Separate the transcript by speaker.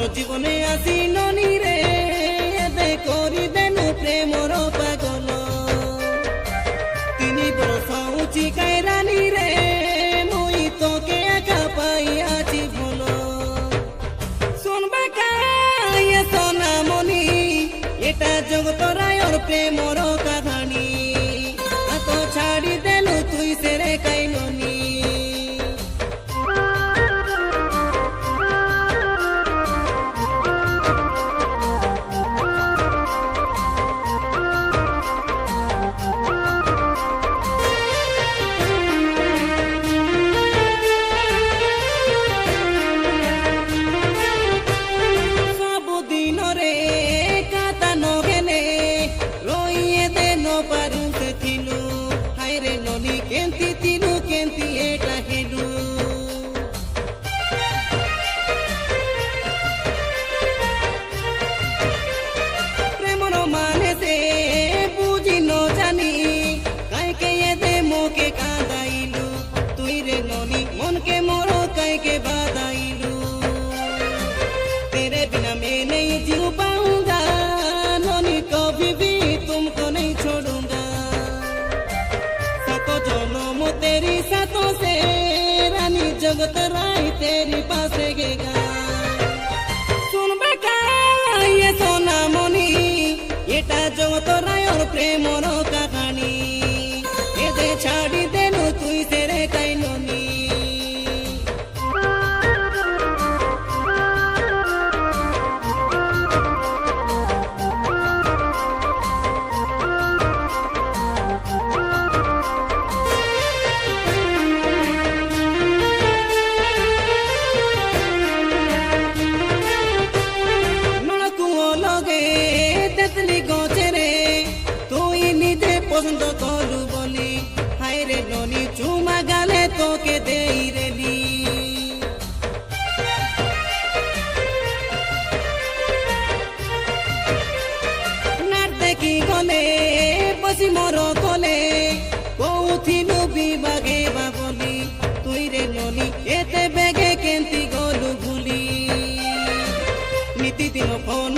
Speaker 1: জীবনে আসি ননি রে এতে করি দেনু প্রেমর পাগল তিনি বড় সাউচি কায়রানি রে মুই তোকে একা পাই আছি ভুলো শুনবে কায়ে সোনামণি এটা জগত রায়র প্রেমর কাহানি আত ছাড়ি দেলু তুই সেরে কাইলনি কেন্তি তিনু কেন্তি এটা হেলু প্রেমর মানে সে বুঝি ন জানি কাইকে এদে মোকে কাঁদাইলু তুই রে ননি মনকে মোর কাইকে বাদাইলু तेरे बिना मैं नहीं जी पाऊंगा ननी कभी भी तुमको नहीं छोड़ूंगा तेरी साथों से रानी जगत राय तेरी पास गेगा सुन बेका ये सोना मनी एटा जगत राय और प्रेम कहानी ए दे छाड़ी देनु तुई तेरे काइलोनी পছন্দ করু বলি হায় রে ননি চুমা গালে তোকে দেই রেলি নার দেখি গলে বসি মোর কলে কৌথিলু বিভাগে বা বলি তুই রে ননি এতে বেগে কেন্তি গলু ভুলি নীতি দিন ফোন